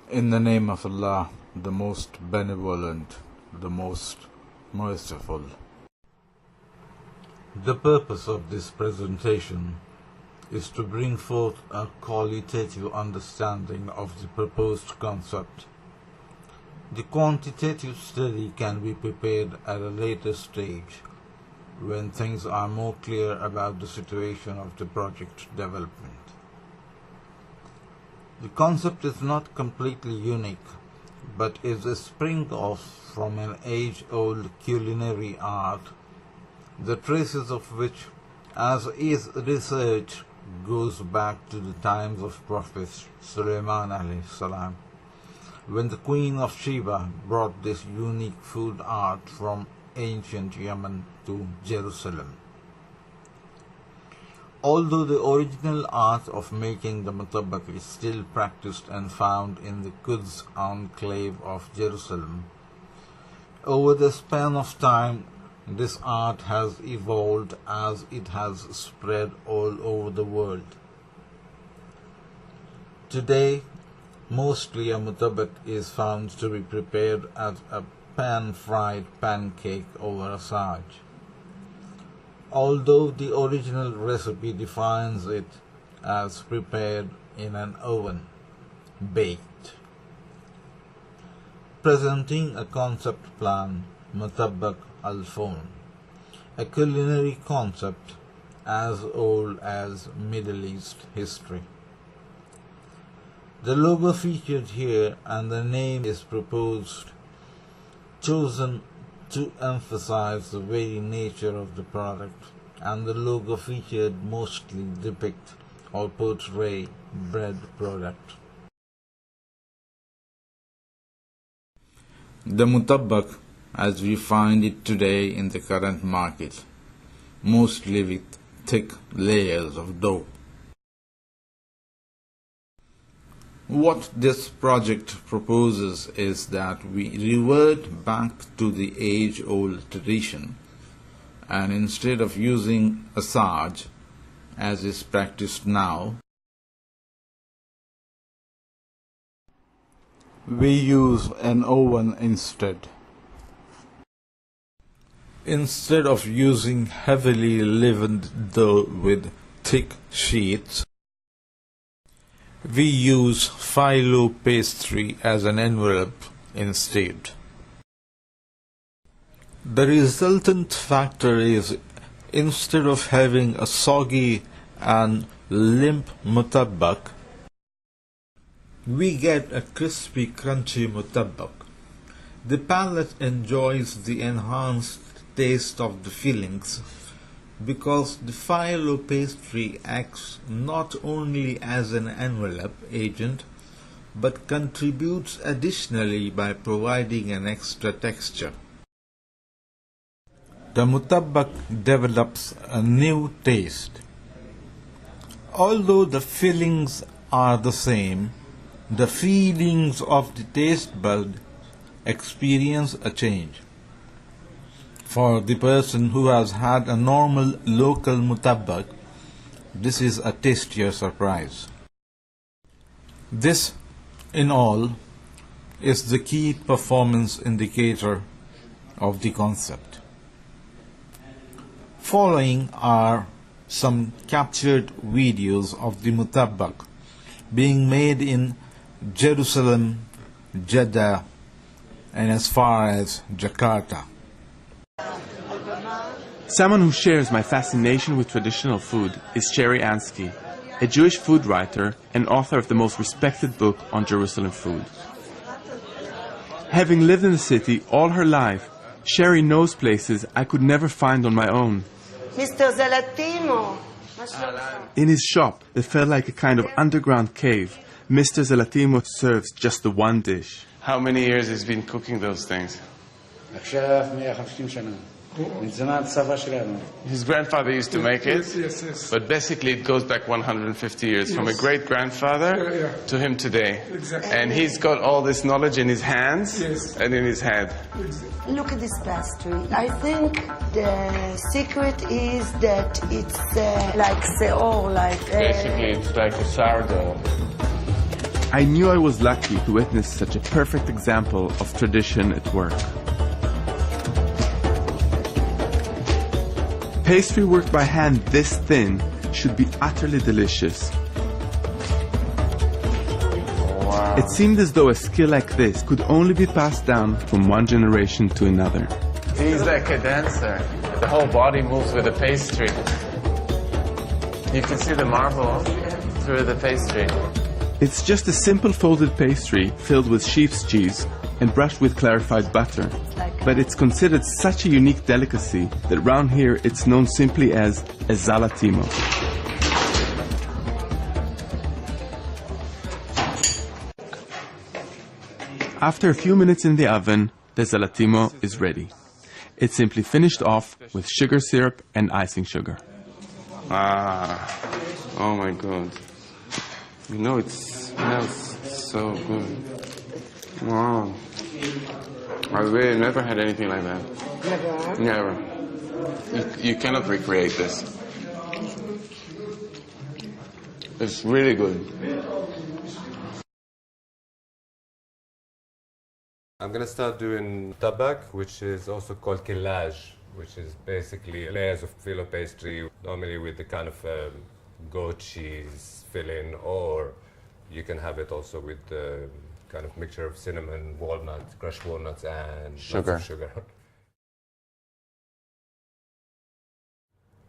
In the name of Allah, the most benevolent, the most merciful. The purpose of this presentation is to bring forth a qualitative understanding of the proposed concept. The quantitative study can be prepared at a later stage when things are more clear about the situation of the project development. The concept is not completely unique, but is a spring-off from an age-old culinary art, the traces of which, as is research, goes back to the times of Prophet Sulaiman alayhi salam, when the Queen of Sheba brought this unique food art from ancient Yemen to Jerusalem. Although the original art of making the MUTABBAK is still practiced and found in the Quds enclave of Jerusalem, over the span of time, this art has evolved as it has spread all over the world. Today, mostly a MUTABBAK is found to be prepared as a pan-fried pancake over a sarge, although the original recipe defines it as prepared in an oven, baked. Presenting a concept plan, MUTABBAK al-Fon, a culinary concept as old as Middle East history. The logo featured here and the name is proposed, chosen to emphasize the very nature of the product, and the logo featured mostly depict or portray bread product. The MUTABBAK as we find it today in the current market, mostly with thick layers of dough. What this project proposes is that we revert back to the age-old tradition, and instead of using a sarge, as is practiced now, we use an oven instead. Instead of using heavily leavened dough with thick sheets, we use phyllo pastry as an envelope instead. The resultant factor is, instead of having a soggy and limp MUTABBAK, we get a crispy, crunchy MUTABBAK. The palate enjoys the enhanced taste of the fillings, because the phyllo pastry acts not only as an envelope agent but contributes additionally by providing an extra texture. The MUTABBAK develops a new taste. Although the fillings are the same, the feelings of the taste bud experience a change. For the person who has had a normal local MUTABBAK, this is a tastier surprise. This, in all, is the key performance indicator of the concept. Following are some captured videos of the MUTABBAK being made in Jerusalem, Jeddah, and as far as Jakarta. Someone who shares my fascination with traditional food is Sherry Ansky, a Jewish food writer and author of the most respected book on Jerusalem food. Having lived in the city all her life, Sherry knows places I could never find on my own. Mr. Zalatino. In his shop, that felt like a kind of underground cave, Mr. Zalatino serves just the one dish. How many years has he been cooking those things? His grandfather used to make it, yes. but basically it goes back 150 years, from a great-grandfather to him today. Exactly. And he's got all this knowledge in his hands and in his head. Look at this pastry. I think the secret is that it's like seor, like... Basically it's like a sourdough. I knew I was lucky to witness such a perfect example of tradition at work. Pastry worked by hand this thin should be utterly delicious. Wow. It seemed as though a skill like this could only be passed down from one generation to another. He's like a dancer. The whole body moves with the pastry. You can see the marble through the pastry. It's just a simple folded pastry filled with sheep's cheese and brushed with clarified butter. But it's considered such a unique delicacy that round here it's known simply as a zalatimo. After a few minutes in the oven, the zalatimo is ready. It's simply finished off with sugar syrup and icing sugar. Ah, oh my God. You know, it smells so good. Wow. I really never had anything like that. Never. You cannot recreate this. It's really good. I'm going to start doing MUTABBAK, which is also called collage, which is basically layers of filo pastry, normally with the kind of goat cheese filling, or you can have it also with the kind of mixture of cinnamon, walnuts, crushed walnuts, and Sugar. lots of sugar.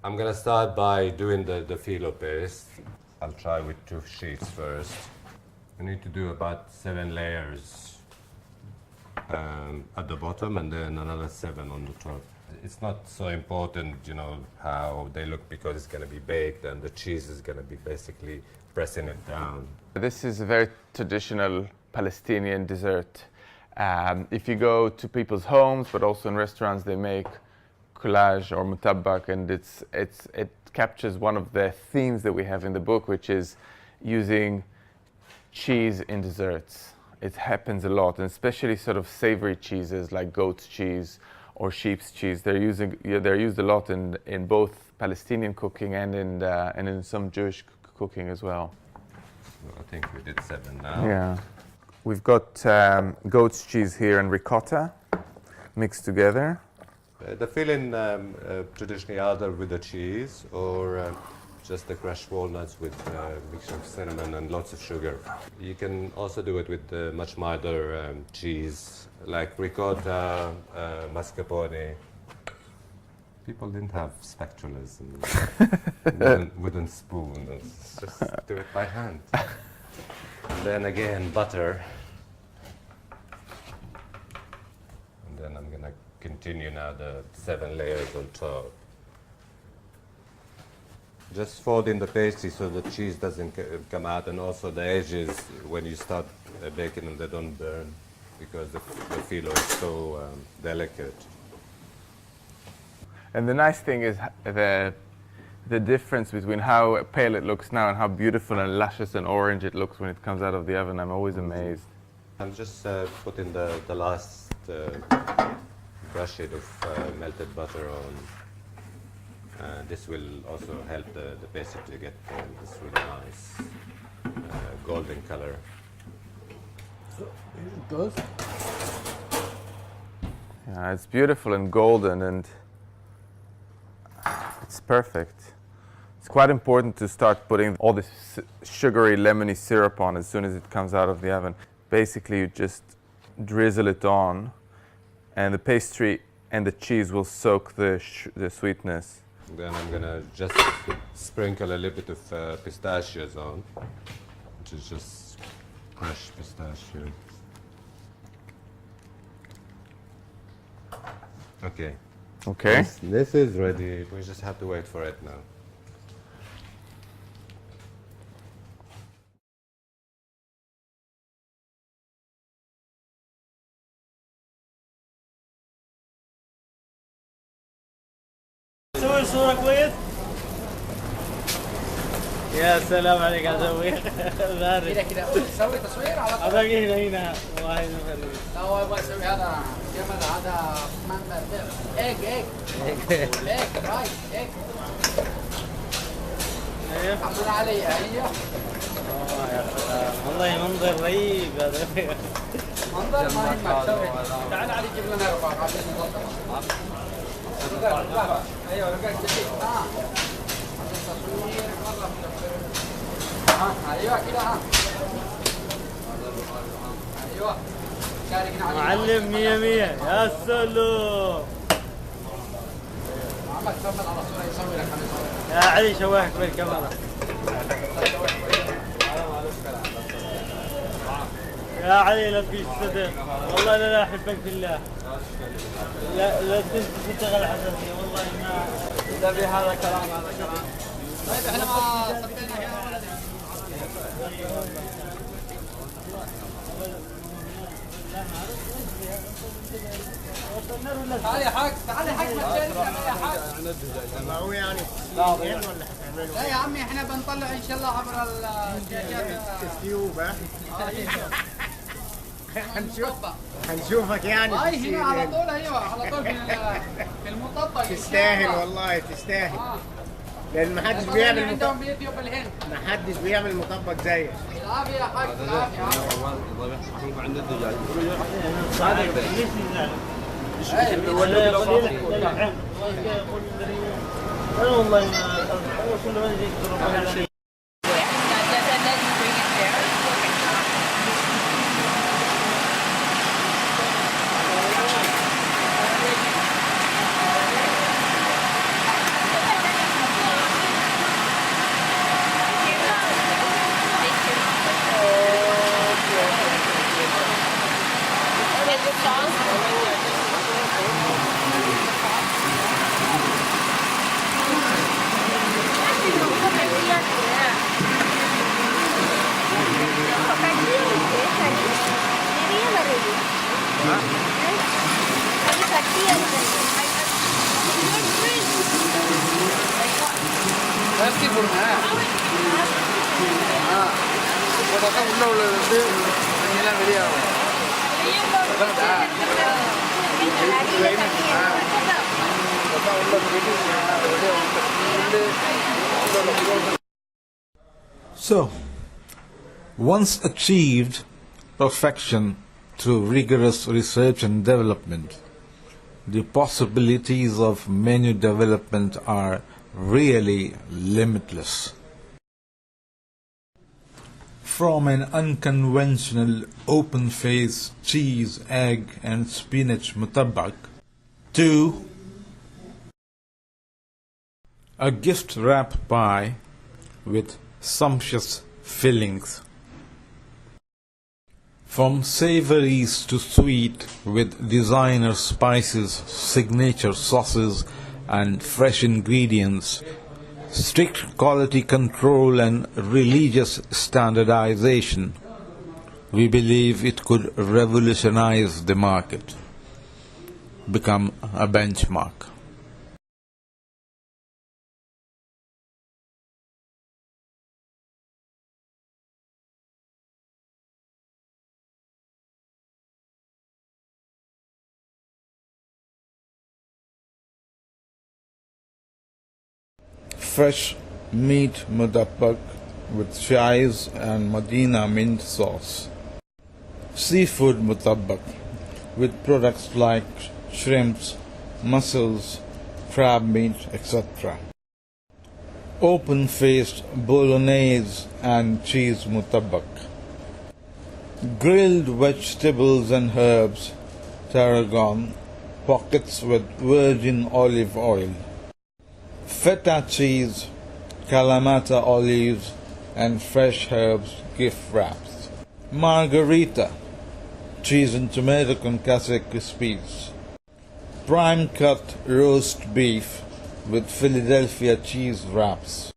I'm going to start by doing the filo paste. I'll try with 2 sheets first. I need to do about 7 layers at the bottom and then another 7 on the top. It's not so important, you know, how they look because it's going to be baked and the cheese is going to be basically pressing it down. This is a very traditional Palestinian dessert. If you go to people's homes, but also in restaurants, they make collage or mutabbak, and it captures one of the themes that we have in the book, which is using cheese in desserts. It happens a lot, and especially sort of savory cheeses like goat's cheese or sheep's cheese. They're used a lot in both Palestinian cooking and in some Jewish cooking as well. So I think we did 7 now. Yeah. We've got goat's cheese here and ricotta mixed together. The filling traditionally either with the cheese or just the crushed walnuts with a mixture of cinnamon and lots of sugar. You can also do it with much milder cheese, like ricotta, mascarpone. People didn't have spatulas and wooden spoons. Just do it by hand. And then again, butter. And then I'm gonna continue now the 7 layers on top. Just fold in the pastry so the cheese doesn't come out, and also the edges, when you start baking them, they don't burn because the filo is so delicate. And the nice thing is the difference between how pale it looks now and how beautiful and luscious and orange it looks when it comes out of the oven. I'm always amazed. I'll just put in the last brush sheet of melted butter on. This will also help the pastry to get this really nice golden color. Yeah, it's beautiful and golden, and it's perfect. It's quite important to start putting all this sugary, lemony syrup on as soon as it comes out of the oven. Basically, you just drizzle it on, and the pastry and the cheese will soak the sweetness. Then I'm gonna just sprinkle a little bit of pistachios on, which is just crushed pistachio. Okay. Okay. This is ready. We just have to wait for it now. صور صورة كويس؟ يا سلام عليك يا زوي بارد كده كده سوي تصوير على طول. أبغى هنا والله ينور. لا هو يبغى يسوي هذا جمل هذا هيك هيك هيك رايت هيك حمد علي ايوه يا سلام والله منظر رهيب هذا. منظر ما يهمك سوي. تعال علي جيب لنا رفاق عشان نظبط. ايوه رجعت جديد. التصوير مره ايوه كده ايوه شاركنا علي معلم 100 100 يا سلام. محمد تفضل على صوره يصور لك يا علي شوهك بالكاميرا. يا علي لا فيش صدق والله لا احبك في الله. لا تشتغل حساسيه والله ما اذا بهذا كلام هذا كلام. طيب احنا ما صدقنا يا ولدي. تعال يا حاج تعال يا حاج ما تشاركنا يا حاج. هو يعني لا يا عمي احنا بنطلع ان شاء الله عبر الشاشات تيوب ها. هنشوفك يعني هاي هنا على طول ايوه على طول في المطبق. تستاهل والله تستاهل. لان ما حدش بيعمل عندهم بيوتيوب بالهند. ما حدش بيعمل مطبق زيك. العافيه يا حاج العافيه. عند الدجاج. والله كل ما يجي So, once achieved perfection through rigorous research and development, the possibilities of menu development are really limitless. From an unconventional open-faced cheese, egg and spinach MUTABBAK to a gift wrap pie with sumptuous fillings. From savories to sweet with designer spices, signature sauces and fresh ingredients, strict quality control and religious standardization, we believe it could revolutionize the market, become a benchmark. Fresh meat MUTABBAK with chives and Medina mint sauce. Seafood MUTABBAK with products like shrimps, mussels, crab meat, etc. Open-faced bolognese and cheese MUTABBAK. Grilled vegetables and herbs, tarragon, pockets with virgin olive oil. Feta cheese, Kalamata olives and fresh herbs gift wraps. Margarita, cheese and tomato concasse crispies. Prime cut roast beef with Philadelphia cheese wraps.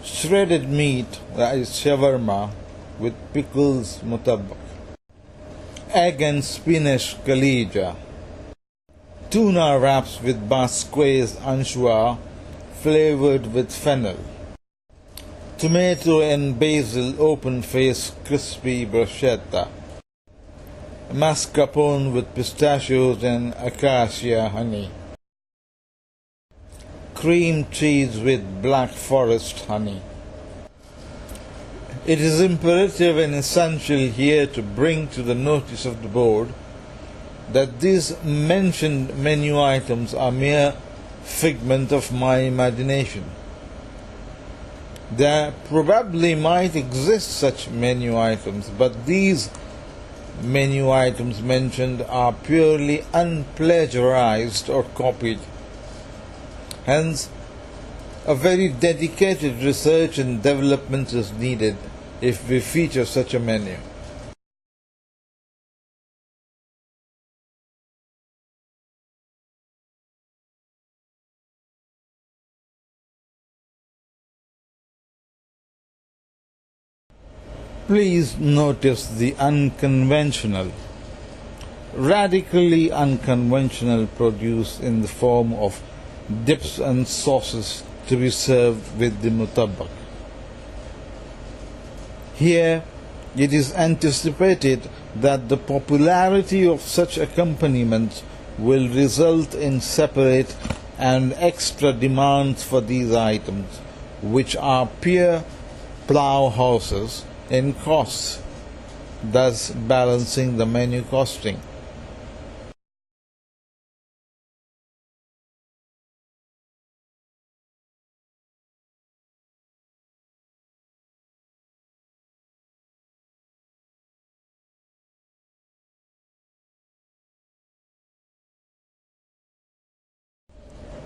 Shredded meat, that is shawarma, with pickles MUTABBAK. Egg and spinach kalija. Tuna wraps with Basque's anchois flavored with fennel. Tomato and basil open-faced crispy bruschetta. Mascarpone with pistachios and acacia honey. cream cheese with black forest honey. It is imperative and essential here to bring to the notice of the board that these mentioned menu items are mere figment of my imagination. There probably might exist such menu items, but these menu items mentioned are purely unplagiarized or copied. Hence, a very dedicated research and development is needed if we feature such a menu. Please notice the unconventional, radically unconventional produce in the form of dips and sauces to be served with the MUTABBAK. Here, it is anticipated that the popularity of such accompaniments will result in separate and extra demands for these items, which are pure plough horses in costs, thus balancing the menu costing.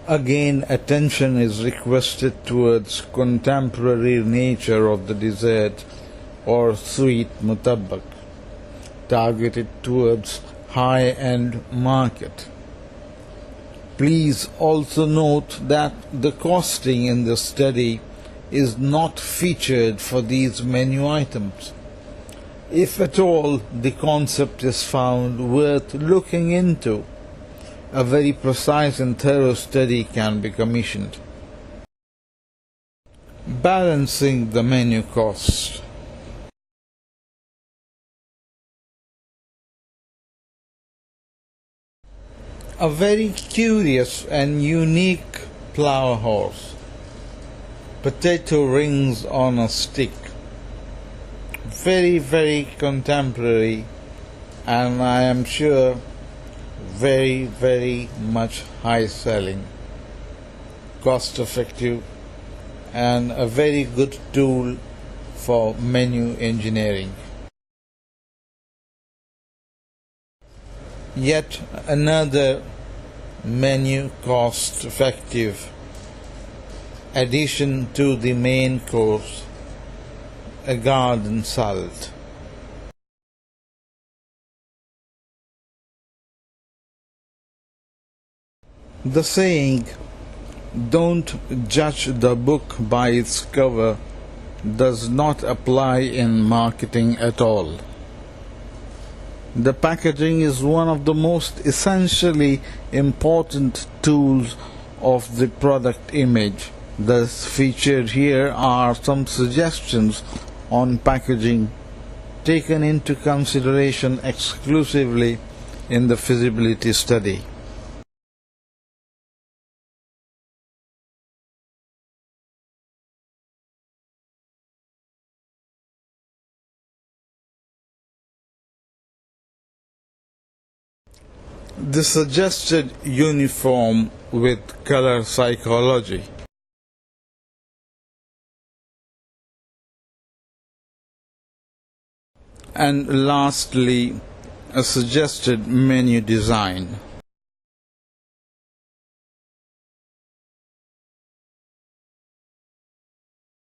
Again, attention is requested towards contemporary nature of the dessert or sweet MUTABBAK, targeted towards high-end market. Please also note that the costing in the study is not featured for these menu items. If at all the concept is found worth looking into, a very precise and thorough study can be commissioned. Balancing the menu cost. A very curious and unique plough horse. Potato rings on a stick. Very, very contemporary, and I am sure very, very much high selling, cost effective, and a very good tool for menu engineering. Yet another menu cost effective addition to the main course, a garden salad. The saying, "Don't judge the book by its cover," does not apply in marketing at all. The packaging is one of the most essentially important tools of the product image. Thus, featured here are some suggestions on packaging taken into consideration exclusively in the feasibility study. The suggested uniform with color psychology. And lastly, a suggested menu design.